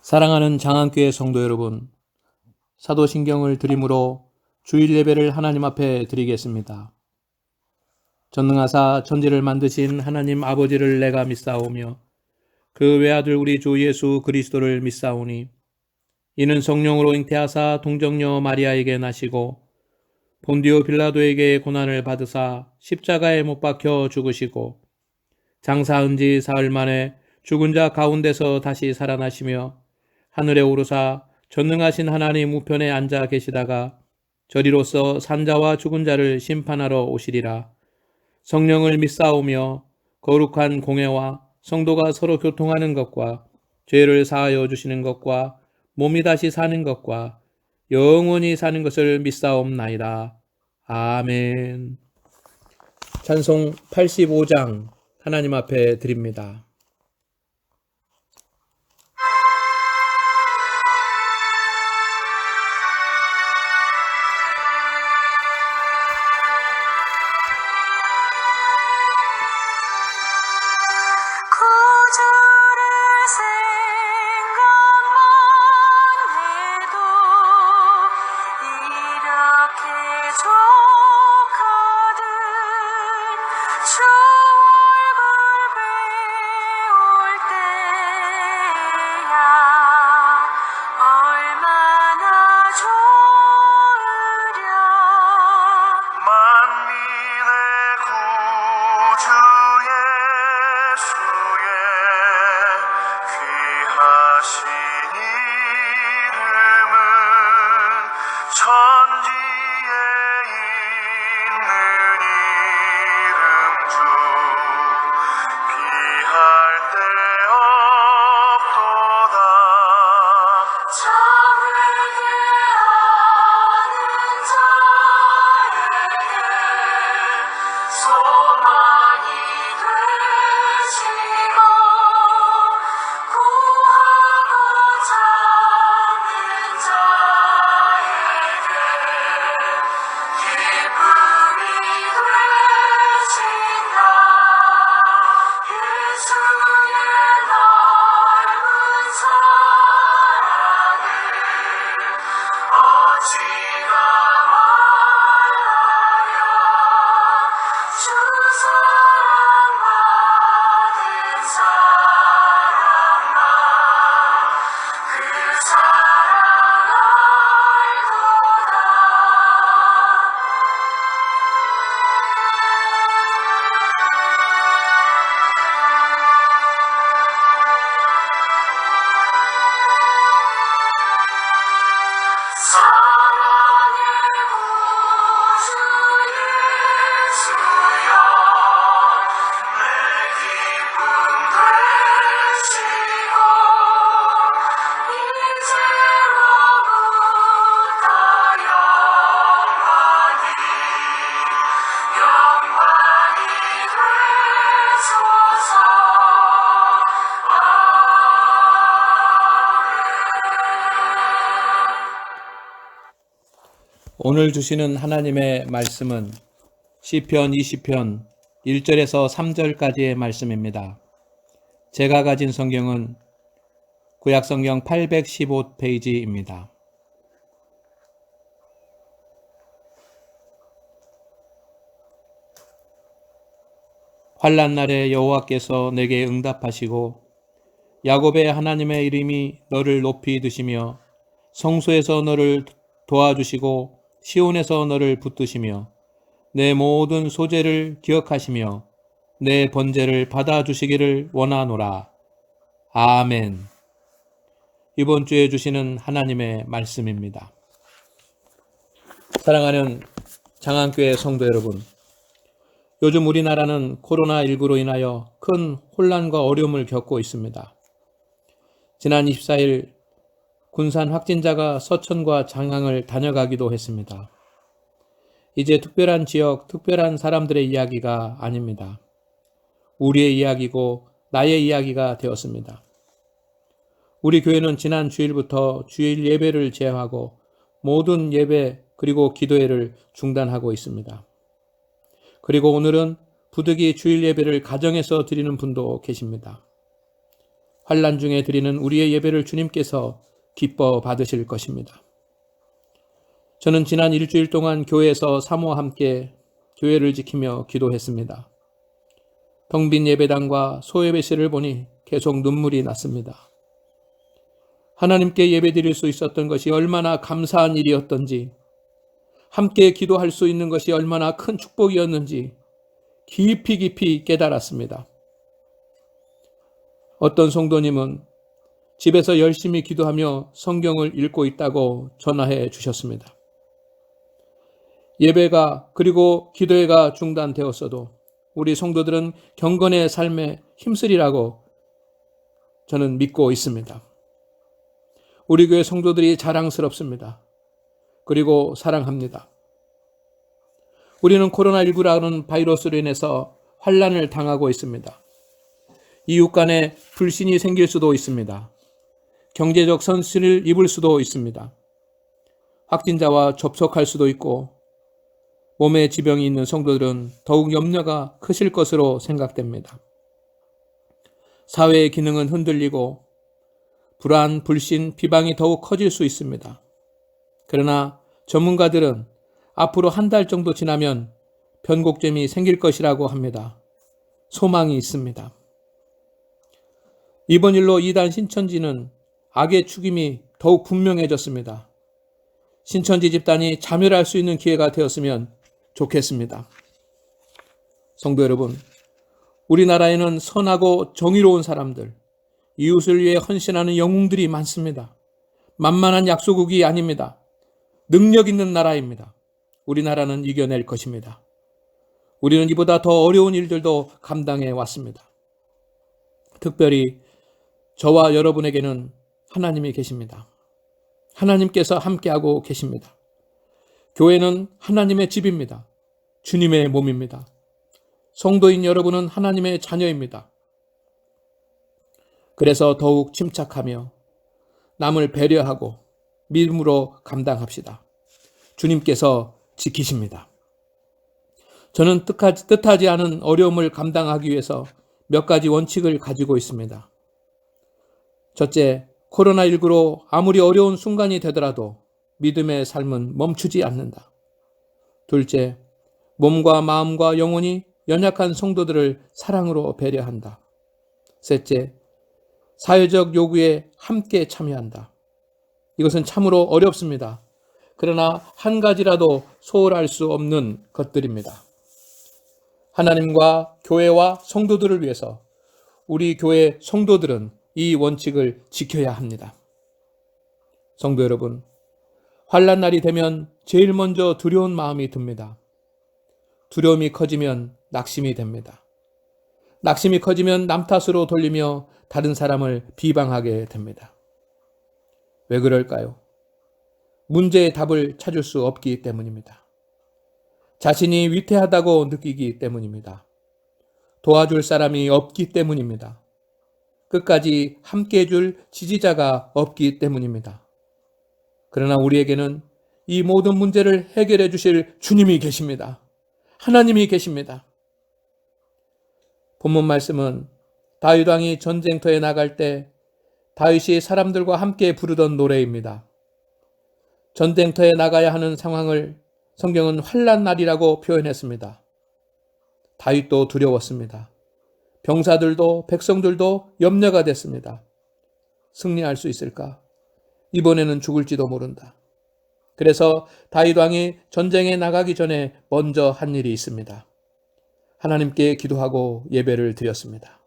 사랑하는 장안교회 성도 여러분, 사도신경을 드림으로 주일 예배를 하나님 앞에 드리겠습니다. 전능하사 천지를 만드신 하나님 아버지를 내가 믿사오며 그 외아들 우리 주 예수 그리스도를 믿사오니 이는 성령으로 잉태하사 동정녀 마리아에게 나시고 본디오 빌라도에게 고난을 받으사 십자가에 못 박혀 죽으시고 장사한 지 사흘 만에 죽은 자 가운데서 다시 살아나시며 하늘에 오르사 전능하신 하나님 우편에 앉아 계시다가 저리로서 산자와 죽은 자를 심판하러 오시리라. 성령을 믿사오며 거룩한 공회와 성도가 서로 교통하는 것과 죄를 사하여 주시는 것과 몸이 다시 사는 것과 영원히 사는 것을 믿사옵나이다. 아멘. 찬송 85장 하나님 앞에 드립니다. 오늘 주시는 하나님의 말씀은 시편 20편 1절에서 3절까지의 말씀입니다. 제가 가진 성경은 구약성경 815페이지입니다. 환난 날에 여호와께서 내게 응답하시고 야곱의 하나님의 이름이 너를 높이 드시며 성소에서 너를 도와주시고 시온에서 너를 붙드시며 내 모든 소재를 기억하시며 내 번제를 받아주시기를 원하노라. 아멘. 이번 주에 주시는 하나님의 말씀입니다. 사랑하는 장안교회 성도 여러분, 요즘 우리나라는 코로나19로 인하여 큰 혼란과 어려움을 겪고 있습니다. 지난 24일 군산 확진자가 서천과 장항을 다녀가기도 했습니다. 이제 특별한 지역, 특별한 사람들의 이야기가 아닙니다. 우리의 이야기고 나의 이야기가 되었습니다. 우리 교회는 지난 주일부터 주일 예배를 제하고 모든 예배 그리고 기도회를 중단하고 있습니다. 그리고 오늘은 부득이 주일 예배를 가정에서 드리는 분도 계십니다. 환난 중에 드리는 우리의 예배를 주님께서 기뻐 받으실 것입니다. 저는 지난 일주일 동안 교회에서 사모와 함께 교회를 지키며 기도했습니다. 텅 빈 예배당과 소예배실을 보니 계속 눈물이 났습니다. 하나님께 예배드릴 수 있었던 것이 얼마나 감사한 일이었던지, 함께 기도할 수 있는 것이 얼마나 큰 축복이었는지 깊이 깨달았습니다. 어떤 성도님은 집에서 열심히 기도하며 성경을 읽고 있다고 전화해 주셨습니다. 예배가 그리고 기도회가 중단되었어도 우리 성도들은 경건의 삶에 힘쓰리라고 저는 믿고 있습니다. 우리 교회 성도들이 자랑스럽습니다. 그리고 사랑합니다. 우리는 코로나19라는 바이러스로 인해서 환난을 당하고 있습니다. 이웃 간에 불신이 생길 수도 있습니다. 경제적 손실을 입을 수도 있습니다. 확진자와 접촉할 수도 있고 몸에 지병이 있는 성도들은 더욱 염려가 크실 것으로 생각됩니다. 사회의 기능은 흔들리고 불안, 불신, 비방이 더욱 커질 수 있습니다. 그러나 전문가들은 앞으로 한 달 정도 지나면 변곡점이 생길 것이라고 합니다. 소망이 있습니다. 이번 일로 이단 신천지는 악의 죽임이 더욱 분명해졌습니다. 신천지 집단이 자멸할 수 있는 기회가 되었으면 좋겠습니다. 성도 여러분, 우리나라에는 선하고 정의로운 사람들, 이웃을 위해 헌신하는 영웅들이 많습니다. 만만한 약소국이 아닙니다. 능력 있는 나라입니다. 우리나라는 이겨낼 것입니다. 우리는 이보다 더 어려운 일들도 감당해 왔습니다. 특별히 저와 여러분에게는 하나님이 계십니다. 하나님께서 함께하고 계십니다. 교회는 하나님의 집입니다. 주님의 몸입니다. 성도인 여러분은 하나님의 자녀입니다. 그래서 더욱 침착하며 남을 배려하고 믿음으로 감당합시다. 주님께서 지키십니다. 저는 뜻하지 않은 어려움을 감당하기 위해서 몇 가지 원칙을 가지고 있습니다. 첫째, 코로나19로 아무리 어려운 순간이 되더라도 믿음의 삶은 멈추지 않는다. 둘째, 몸과 마음과 영혼이 연약한 성도들을 사랑으로 배려한다. 셋째, 사회적 요구에 함께 참여한다. 이것은 참으로 어렵습니다. 그러나 한 가지라도 소홀할 수 없는 것들입니다. 하나님과 교회와 성도들을 위해서 우리 교회 성도들은 이 원칙을 지켜야 합니다. 성도 여러분, 환난 날이 되면 제일 먼저 두려운 마음이 듭니다. 두려움이 커지면 낙심이 됩니다. 낙심이 커지면 남 탓으로 돌리며 다른 사람을 비방하게 됩니다. 왜 그럴까요? 문제의 답을 찾을 수 없기 때문입니다. 자신이 위태하다고 느끼기 때문입니다. 도와줄 사람이 없기 때문입니다. 끝까지 함께 해줄 지지자가 없기 때문입니다. 그러나 우리에게는 이 모든 문제를 해결해 주실 주님이 계십니다. 하나님이 계십니다. 본문 말씀은 다윗 왕이 전쟁터에 나갈 때 다윗이 사람들과 함께 부르던 노래입니다. 전쟁터에 나가야 하는 상황을 성경은 환난 날이라고 표현했습니다. 다윗도 두려웠습니다. 병사들도 백성들도 염려가 됐습니다. 승리할 수 있을까? 이번에는 죽을지도 모른다. 그래서 다윗 왕이 전쟁에 나가기 전에 먼저 한 일이 있습니다. 하나님께 기도하고 예배를 드렸습니다.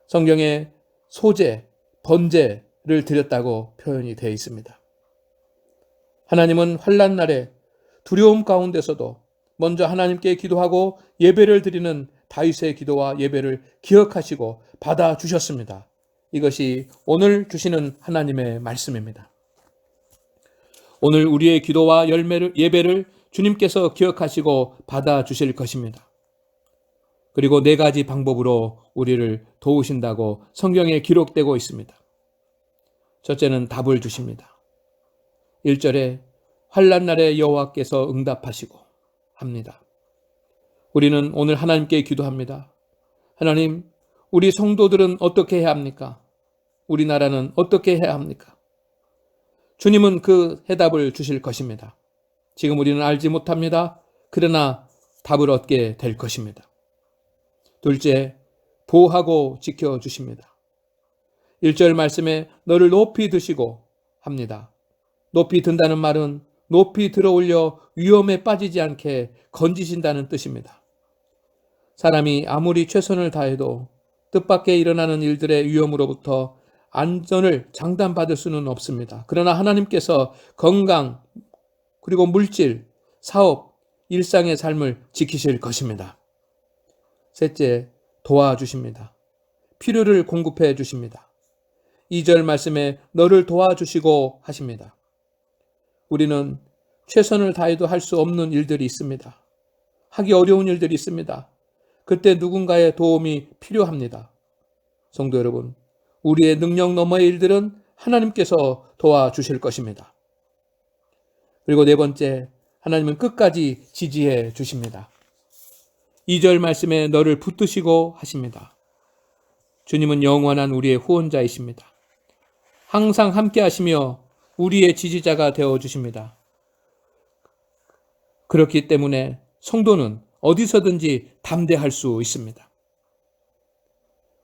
성경에 소제, 번제를 드렸다고 표현이 되어 있습니다. 하나님은 환난 날에 두려움 가운데서도 먼저 하나님께 기도하고 예배를 드리는 다윗의 기도와 예배를 기억하시고 받아주셨습니다. 이것이 오늘 주시는 하나님의 말씀입니다. 오늘 우리의 기도와 예배를 주님께서 기억하시고 받아주실 것입니다. 그리고 4가지 방법으로 우리를 도우신다고 성경에 기록되고 있습니다. 첫째는 답을 주십니다. 1절에 환난 날에 여호와께서 응답하시고 합니다. 우리는 오늘 하나님께 기도합니다. 하나님, 우리 성도들은 어떻게 해야 합니까? 우리나라는 어떻게 해야 합니까? 주님은 그 해답을 주실 것입니다. 지금 우리는 알지 못합니다. 그러나 답을 얻게 될 것입니다. 둘째, 보호하고 지켜주십니다. 1절 말씀에 너를 높이 드시고 합니다. 높이 든다는 말은 높이 들어올려 위험에 빠지지 않게 건지신다는 뜻입니다. 사람이 아무리 최선을 다해도 뜻밖의 일어나는 일들의 위험으로부터 안전을 장담받을 수는 없습니다. 그러나 하나님께서 건강, 그리고 물질, 사업, 일상의 삶을 지키실 것입니다. 셋째, 도와주십니다. 필요를 공급해 주십니다. 2절 말씀에 너를 도와주시고 하십니다. 우리는 최선을 다해도 할 수 없는 일들이 있습니다. 하기 어려운 일들이 있습니다. 그때 누군가의 도움이 필요합니다. 성도 여러분, 우리의 능력 너머의 일들은 하나님께서 도와주실 것입니다. 그리고 네 번째, 하나님은 끝까지 지지해 주십니다. 2절 말씀에 너를 붙드시고 하십니다. 주님은 영원한 우리의 후원자이십니다. 항상 함께 하시며 우리의 지지자가 되어 주십니다. 그렇기 때문에 성도는 어디서든지 담대할 수 있습니다.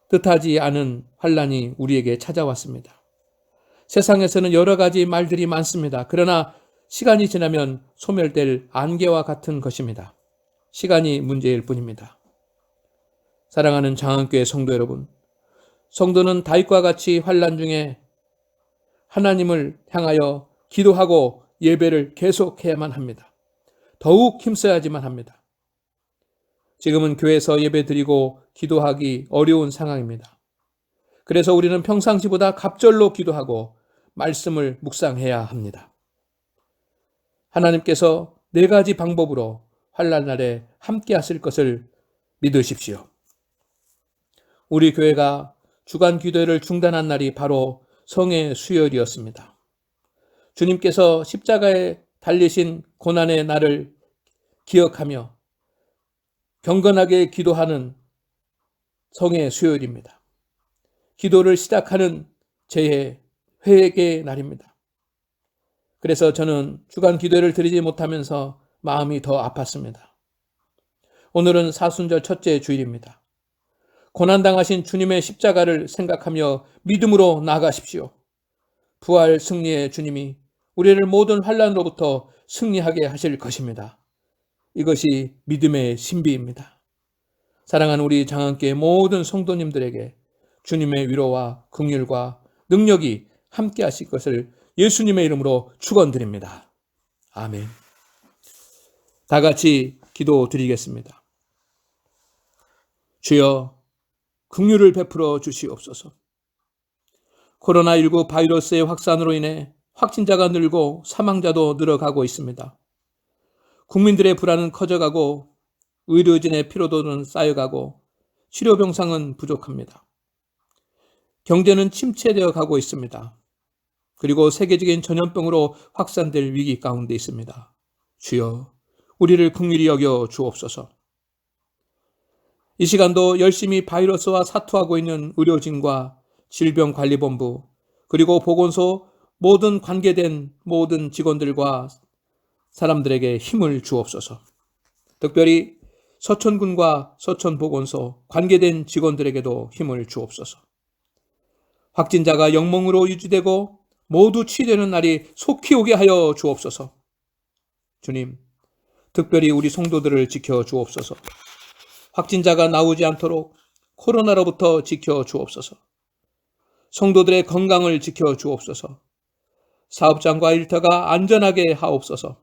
뜻하지 않은 환난이 우리에게 찾아왔습니다. 세상에서는 여러 가지 말들이 많습니다. 그러나 시간이 지나면 소멸될 안개와 같은 것입니다. 시간이 문제일 뿐입니다. 사랑하는 장안교회 성도 여러분, 성도는 다윗과 같이 환난 중에 하나님을 향하여 기도하고 예배를 계속해야만 합니다. 더욱 힘써야지만 합니다. 지금은 교회에서 예배드리고 기도하기 어려운 상황입니다. 그래서 우리는 평상시보다 갑절로 기도하고 말씀을 묵상해야 합니다. 하나님께서 4가지 방법으로 환난 날에 함께 하실 것을 믿으십시오. 우리 교회가 주간 기도회를 중단한 날이 바로 성의 수요일이었습니다. 주님께서 십자가에 달리신 고난의 날을 기억하며 경건하게 기도하는 성의 수요일입니다. 기도를 시작하는 제 회개의 날입니다. 그래서 저는 주간 기도회를 드리지 못하면서 마음이 더 아팠습니다. 오늘은 사순절 첫째 주일입니다. 고난당하신 주님의 십자가를 생각하며 믿음으로 나아가십시오. 부활 승리의 주님이 우리를 모든 환난으로부터 승리하게 하실 것입니다. 이것이 믿음의 신비입니다. 사랑하는 우리 장안교회 모든 성도님들에게 주님의 위로와 긍휼과 능력이 함께 하실 것을 예수님의 이름으로 축원드립니다. 아멘. 다 같이 기도드리겠습니다. 주여, 긍휼을 베풀어 주시옵소서. 코로나19 바이러스의 확산으로 인해 확진자가 늘고 사망자도 늘어가고 있습니다. 국민들의 불안은 커져가고 의료진의 피로도는 쌓여가고 치료 병상은 부족합니다. 경제는 침체되어 가고 있습니다. 그리고 세계적인 전염병으로 확산될 위기 가운데 있습니다. 주여, 우리를 긍휼히 여겨 주옵소서. 이 시간도 열심히 바이러스와 사투하고 있는 의료진과 질병관리본부 그리고 보건소 모든 관계된 모든 직원들과 사람들에게 힘을 주옵소서. 특별히 서천군과 서천보건소 관계된 직원들에게도 힘을 주옵소서. 확진자가 영몽으로 유지되고 모두 치유되는 날이 속히 오게 하여 주옵소서. 주님, 특별히 우리 성도들을 지켜 주옵소서. 확진자가 나오지 않도록 코로나로부터 지켜 주옵소서. 성도들의 건강을 지켜 주옵소서. 사업장과 일터가 안전하게 하옵소서.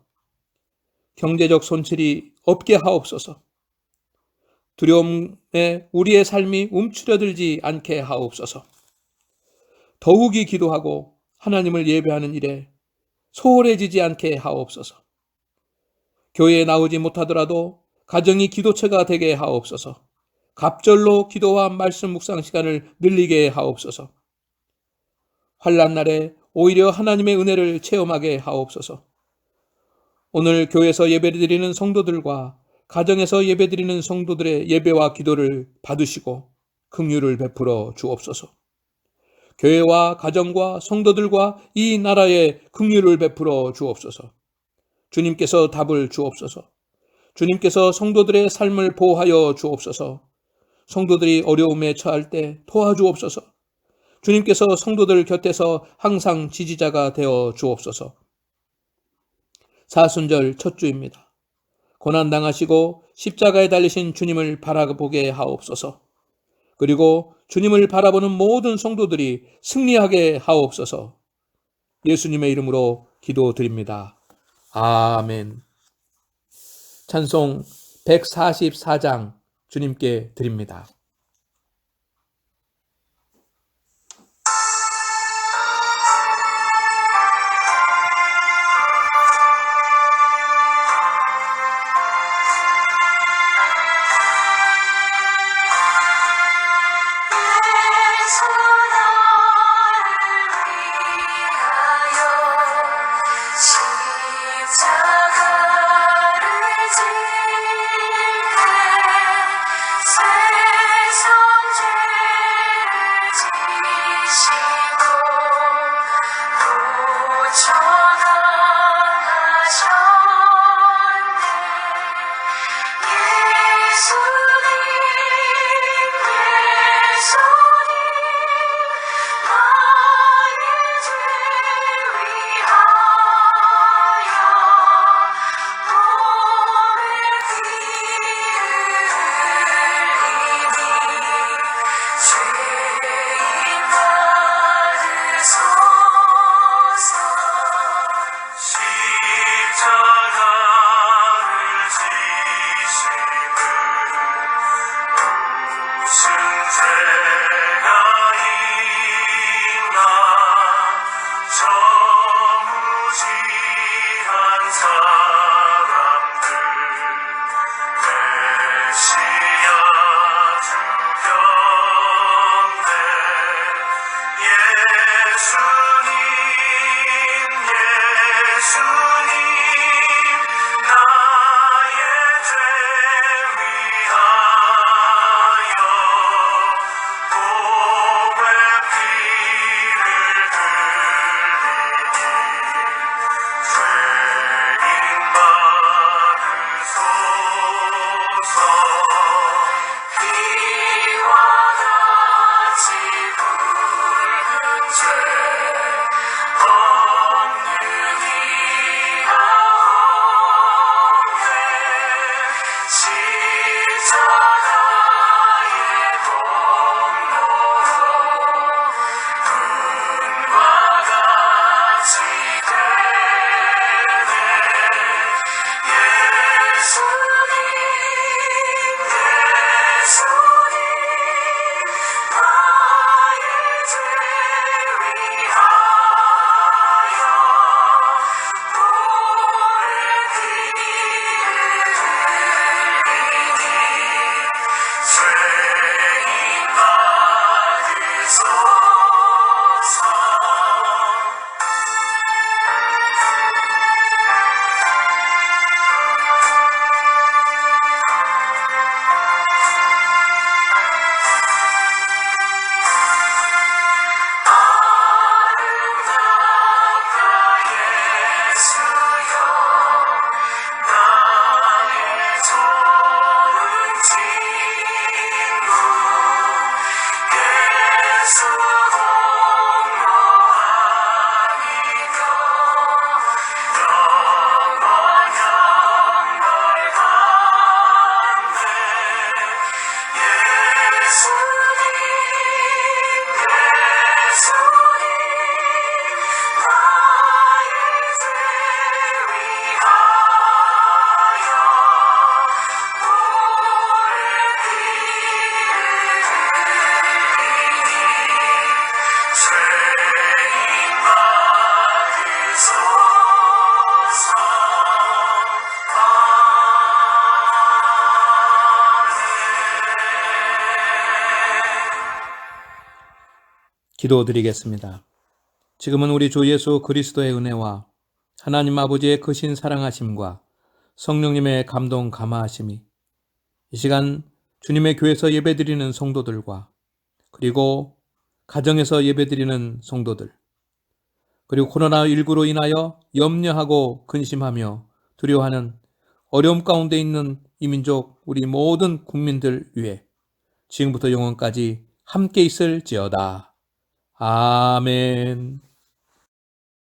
경제적 손실이 없게 하옵소서. 두려움에 우리의 삶이 움츠러들지 않게 하옵소서. 더욱이 기도하고 하나님을 예배하는 일에 소홀해지지 않게 하옵소서. 교회에 나오지 못하더라도 가정이 기도처가 되게 하옵소서. 갑절로 기도와 말씀 묵상 시간을 늘리게 하옵소서. 환난 날에 오히려 하나님의 은혜를 체험하게 하옵소서. 오늘 교회에서 예배드리는 성도들과 가정에서 예배드리는 성도들의 예배와 기도를 받으시고 긍휼을 베풀어 주옵소서. 교회와 가정과 성도들과 이 나라에 긍휼을 베풀어 주옵소서. 주님께서 답을 주옵소서. 주님께서 성도들의 삶을 보호하여 주옵소서. 성도들이 어려움에 처할 때 도와주옵소서. 주님께서 성도들 곁에서 항상 지지자가 되어 주옵소서. 사순절 첫 주입니다. 고난당하시고 십자가에 달리신 주님을 바라보게 하옵소서. 그리고 주님을 바라보는 모든 성도들이 승리하게 하옵소서. 예수님의 이름으로 기도드립니다. 아멘. 찬송 144장 주님께 드립니다. 기도드리겠습니다. 지금은 우리 주 예수 그리스도의 은혜와 하나님 아버지의 크신 사랑하심과 성령님의 감동 감화하심이 이 시간 주님의 교회에서 예배드리는 성도들과 그리고 가정에서 예배드리는 성도들, 그리고 코로나19로 인하여 염려하고 근심하며 두려워하는 어려움 가운데 있는 이 민족 우리 모든 국민들 위해 지금부터 영원까지 함께 있을지어다. 아멘.